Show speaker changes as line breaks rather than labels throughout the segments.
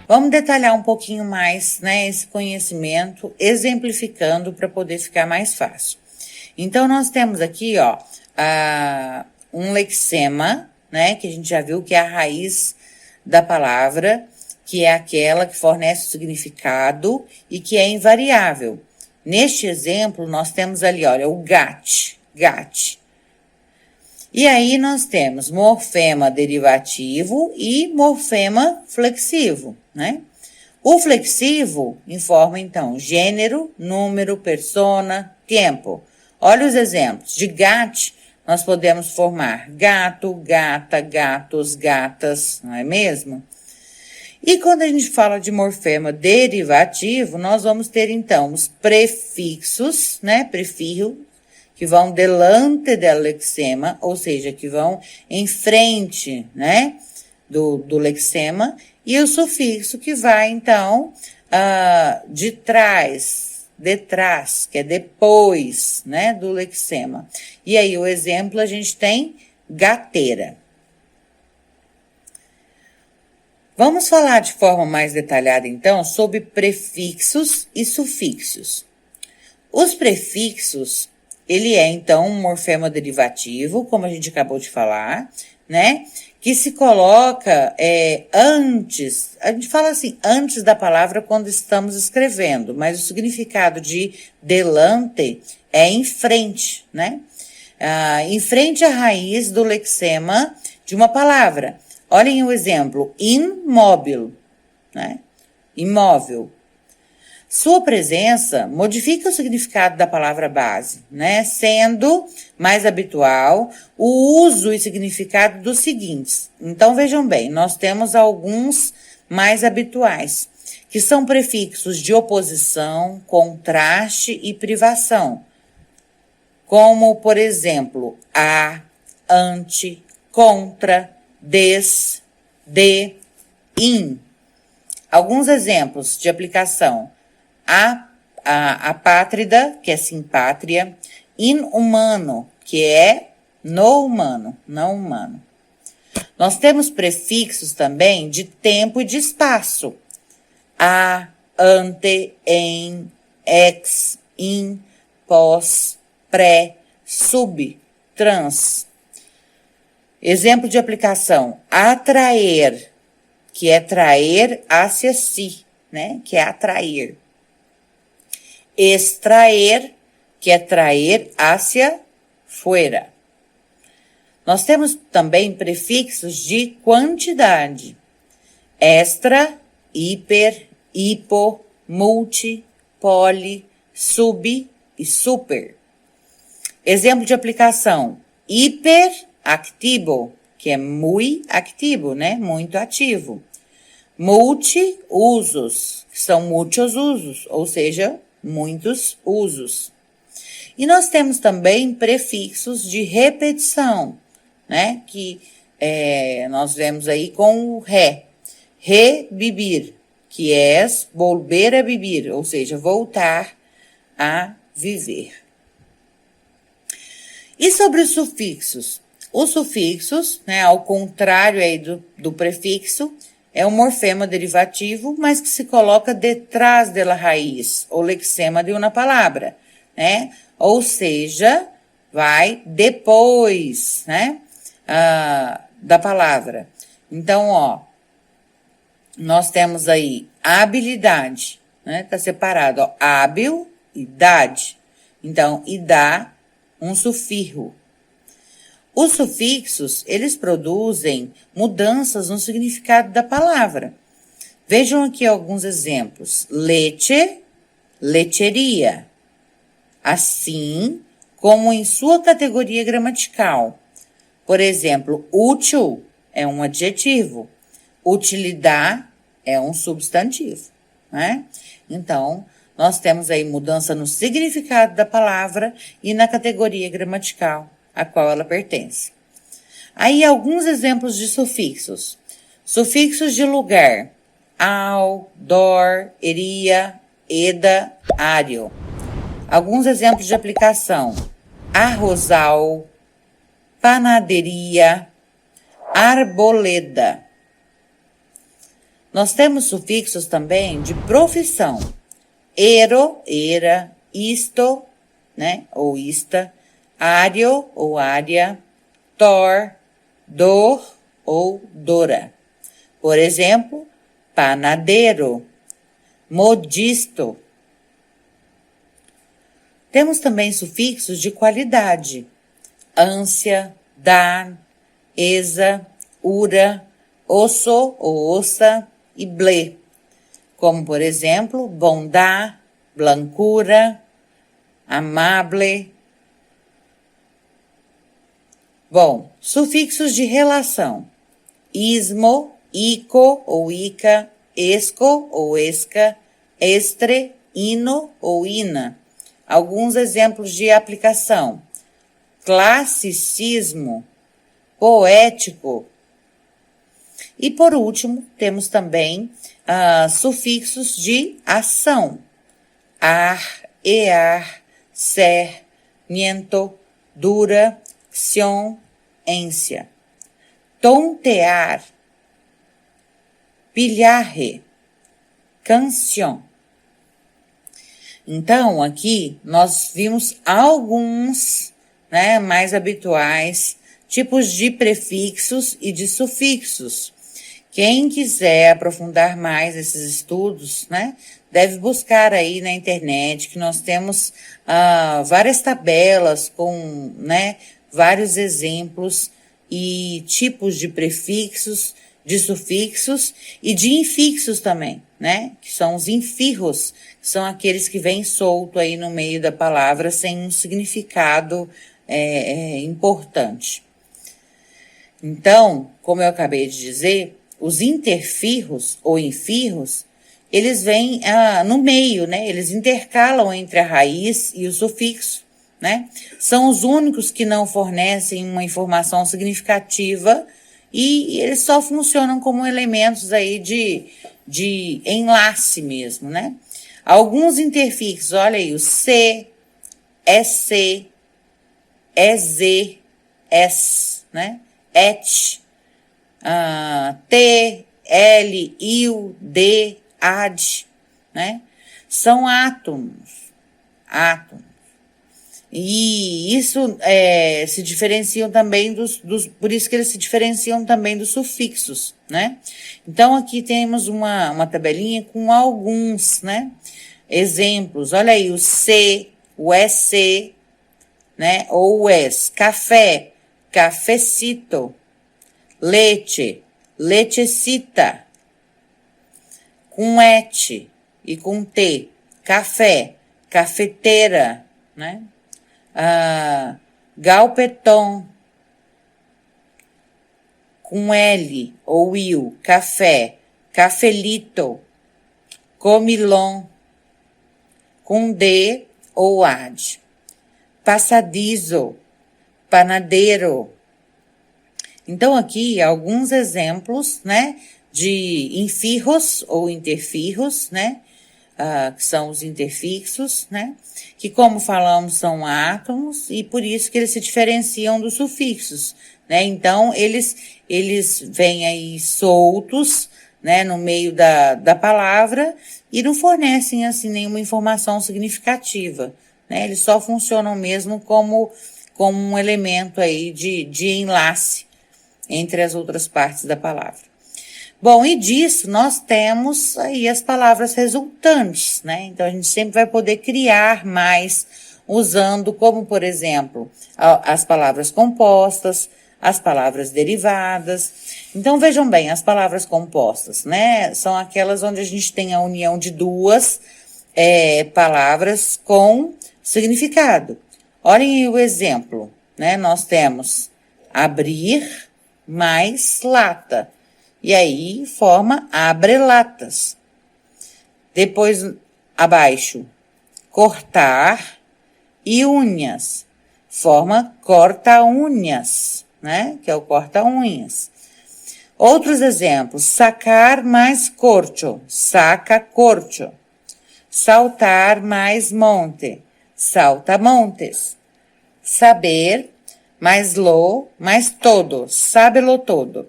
Vamos detalhar um pouquinho mais, né, esse conhecimento, exemplificando para poder ficar mais fácil. Então, nós temos aqui, ó, um lexema, né, que a gente já viu que é a raiz da palavra, que é aquela que fornece o significado e que é invariável. Neste exemplo, nós temos ali, olha, o gat. E aí nós temos morfema derivativo e morfema flexivo, né? O flexivo informa, então, gênero, número, persona, tempo. Olha os exemplos. De gat, nós podemos formar gato, gata, gatos, gatas, não é mesmo? E quando a gente fala de morfema derivativo, nós vamos ter, então, os prefixos, né? Prefiro, que vão delante del lexema, ou seja, que vão em frente, né, do lexema, e o sufixo que vai, então, detrás, que é depois, né, do lexema. E aí, o exemplo, a gente tem gateira. Vamos falar de forma mais detalhada, então, sobre prefixos e sufixos. Os prefixos, ele é, então, um morfema derivativo, como a gente acabou de falar, né? Que se coloca antes, a gente fala assim, antes da palavra quando estamos escrevendo, mas o significado de delante é em frente, né? Em frente à raiz do lexema de uma palavra. Olhem o exemplo, imóvel, né? Imóvel. Sua presença modifica o significado da palavra base, né? Sendo mais habitual o uso e significado dos seguintes. Então, vejam bem, nós temos alguns mais habituais, que são prefixos de oposição, contraste e privação. Como, por exemplo, a, ante, contra, des, de, in. Alguns exemplos de aplicação. Apátrida, que é simpátria, inumano, que é no humano, não humano. Nós temos prefixos também de tempo e de espaço. A, ante, em, ex, in, pós, pré, sub, trans. Exemplo de aplicação. Atraer, que é traer hacia si, né? Que é atrair. Extraer, que é traer hacia fora. Nós temos também prefixos de quantidade. Extra, hiper, hipo, multi, poli, sub e super. Exemplo de aplicação. Hiperactivo, que é muito ativo, né? Muito ativo. Multi-usos, que são muitos usos, ou seja, muitos usos. E nós temos também prefixos de repetição, né? Que nós vemos aí com o ré. Rebibir, que é volver a vivir, ou seja, voltar a viver. E sobre os sufixos? Os sufixos, né, ao contrário aí do prefixo, é um morfema derivativo, mas que se coloca detrás da raiz, ou lexema de uma palavra, né? Ou seja, vai depois, né, da palavra. Então, ó, nós temos aí habilidade, né? Tá separado, ó, hábil e idade. Então, idá, um sufixo. Os sufixos, eles produzem mudanças no significado da palavra. Vejam aqui alguns exemplos. Leche, lecheria. Assim como em sua categoria gramatical. Por exemplo, útil é um adjetivo. Utilidade é um substantivo, né? Então, nós temos aí mudança no significado da palavra e na categoria gramatical a qual ela pertence. Aí, alguns exemplos de sufixos. Sufixos de lugar. Ao, dor, eria, eda, ário. Alguns exemplos de aplicação: arrozal, panaderia, arboleda. Nós temos sufixos também de profissão: ero, era, isto, né, ou ista, ário ou área, tor, dor ou dora. Por exemplo, panadeiro, modisto. Temos também sufixos de qualidade: ânsia, dar, esa, ura, osso ou ossa e ble. Como, por exemplo, bondade, blancura, amable. Bom, sufixos de relação: ismo, ico ou ica, esco ou esca, estre, ino ou ina. Alguns exemplos de aplicação: classicismo, poético. E por último, temos também sufixos de ação: ar, ear, ser, miento, dura, xion, ência. Tontear, pilharre, canção. Então, aqui nós vimos alguns, né, mais habituais tipos de prefixos e de sufixos. Quem quiser aprofundar mais esses estudos, né, deve buscar aí na internet, que nós temos várias tabelas com, né, vários exemplos e tipos de prefixos, de sufixos e de infixos também, né? Que são os infirros, que são aqueles que vêm solto aí no meio da palavra sem um significado importante. Então, como eu acabei de dizer, os interfirros ou infirros, eles vêm no meio, né? Eles intercalam entre a raiz e o sufixo, né? São os únicos que não fornecem uma informação significativa e eles só funcionam como elementos aí de enlace mesmo, né? Alguns interfixos, olha aí, o C, EC, EZ, S, né? Et, T, L, IL, D, AD, né? São átomos. E isso se diferenciam também por isso que eles se diferenciam também dos sufixos, né? Então, aqui temos uma tabelinha com alguns, né, exemplos. Olha aí, o C, o EC, né, ou o ES. Café, cafecito. Leite, lechecita. Com et e com T. Café, cafeteira, né? Galpeton, com L ou il, café, cafelito, comilon, com D ou ad, passadizo, panadeiro. Então, aqui, alguns exemplos, né, de infirros ou interfirros, né, que são os interfixos, né, que, como falamos, são átomos e por isso que eles se diferenciam dos sufixos, né. Então, eles vêm aí soltos, né, no meio da palavra e não fornecem, assim, nenhuma informação significativa, né. Eles só funcionam mesmo como um elemento aí de enlace entre as outras partes da palavra. Bom, e disso nós temos aí as palavras resultantes, né? Então, a gente sempre vai poder criar mais usando, como, por exemplo, as palavras compostas, as palavras derivadas. Então, vejam bem, as palavras compostas, né? São aquelas onde a gente tem a união de duas palavras com significado. Olhem aí o exemplo, né? Nós temos abrir mais lata. E aí, forma abre-latas. Depois, abaixo, cortar e unhas. Forma corta-unhas, né? Que é o corta-unhas. Outros exemplos, sacar mais corcho, saca corcho. Saltar mais monte, saltamontes. Saber, mais lo, mais todo, sábelo todo.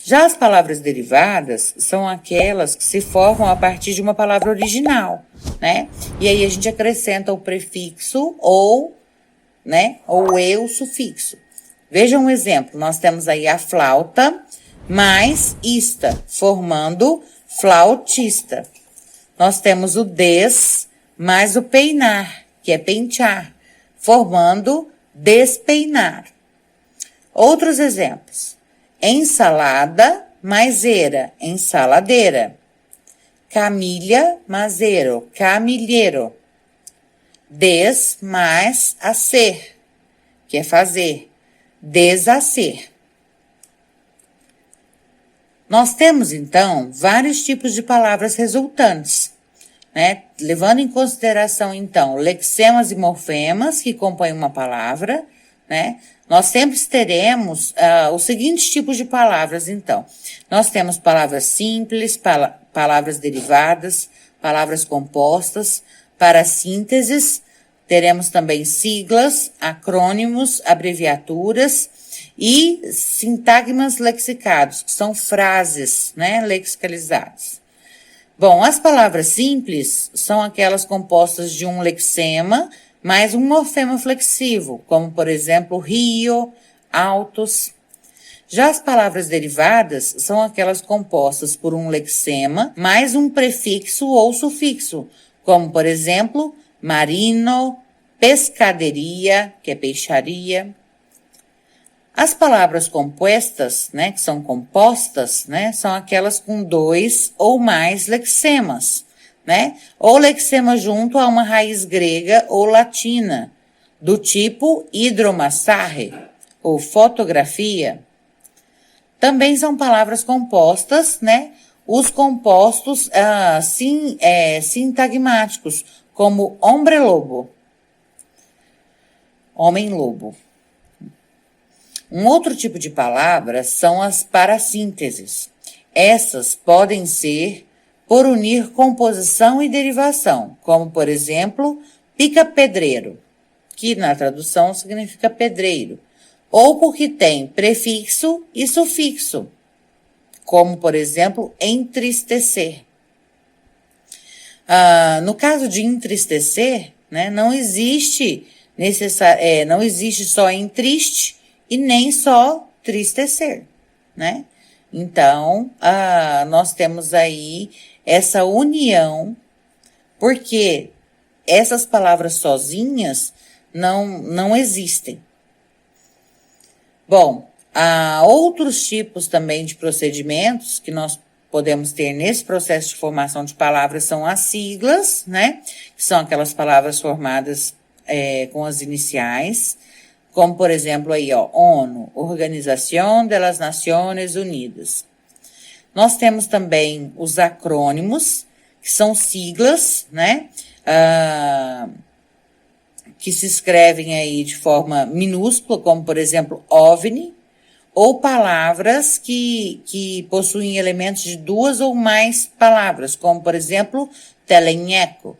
Já as palavras derivadas são aquelas que se formam a partir de uma palavra original, né? E aí a gente acrescenta o prefixo ou, né, ou eu sufixo. Veja um exemplo, nós temos aí a flauta mais ista, formando flautista. Nós temos o des mais o peinar, que é pentear, formando despeinar. Outros exemplos. Ensalada mais era, ensaladeira. Camilha mais ero, camilheiro. Des mais a ser, que é fazer, desacer. Nós temos, então, vários tipos de palavras resultantes, né? Levando em consideração, então, lexemas e morfemas que compõem uma palavra, né? Nós sempre teremos os seguintes tipos de palavras, então. Nós temos palavras simples, palavras derivadas, palavras compostas. Para sínteses, teremos também siglas, acrônimos, abreviaturas e sintagmas lexicados, que são frases, né, lexicalizadas. Bom, as palavras simples são aquelas compostas de um lexema mais um morfema flexivo, como, por exemplo, rio, altos. Já as palavras derivadas são aquelas compostas por um lexema mais um prefixo ou sufixo, como, por exemplo, marino, pescaderia, que é peixaria. As palavras compostas, né, que são compostas, né, são aquelas com dois ou mais lexemas, né, ou lexema junto a uma raiz grega ou latina, do tipo hidromassare, ou fotografia. Também são palavras compostas, né, os compostos sintagmáticos, como homem-lobo. Homem-lobo. Um outro tipo de palavra são as parassínteses. Essas podem ser por unir composição e derivação, como, por exemplo, pica-pedreiro, que na tradução significa pedreiro, ou porque tem prefixo e sufixo, como, por exemplo, entristecer. No caso de entristecer, né, não existe só entriste e nem só tristecer, né? Então, nós temos aí essa união, porque essas palavras sozinhas não existem. Bom, há outros tipos também de procedimentos que nós podemos ter nesse processo de formação de palavras, são as siglas, né? Que são aquelas palavras formadas com as iniciais, como, por exemplo, aí, ó, ONU, Organização das Nações Unidas. Nós temos também os acrônimos, que são siglas, né, que se escrevem aí de forma minúscula, como, por exemplo, OVNI, ou palavras que possuem elementos de duas ou mais palavras, como, por exemplo, telenheco.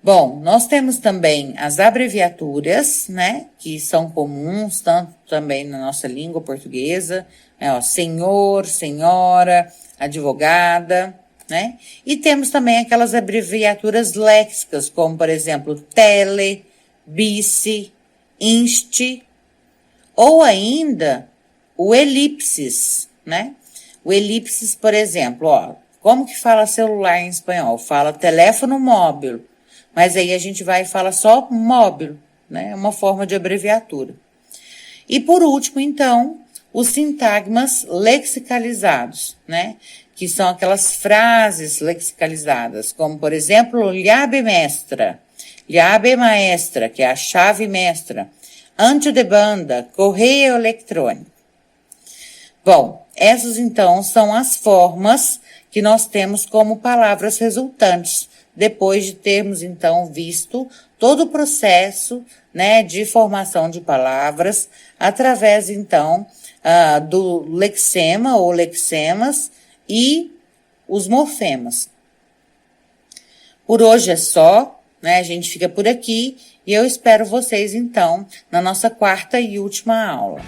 Bom, nós temos também as abreviaturas, né, que são comuns, tanto também na nossa língua portuguesa, senhor, senhora, advogada, né, e temos também aquelas abreviaturas léxicas, como, por exemplo, tele, bice, inste, ou ainda o elipsis, né, o elipsis, por exemplo, como que fala celular em espanhol? Fala teléfono móvel. Mas aí a gente vai e fala só móvel, né? É uma forma de abreviatura. E por último, então, os sintagmas lexicalizados, né? Que são aquelas frases lexicalizadas, como, por exemplo, llave mestra, llave maestra, que é a chave mestra, ancho de banda, correio eletrônico. Bom, essas então são as formas que nós temos como palavras resultantes, depois de termos, então, visto todo o processo, né, de formação de palavras, através, então, do lexema ou lexemas e os morfemas. Por hoje é só, né? A gente fica por aqui e eu espero vocês, então, na nossa quarta e última aula.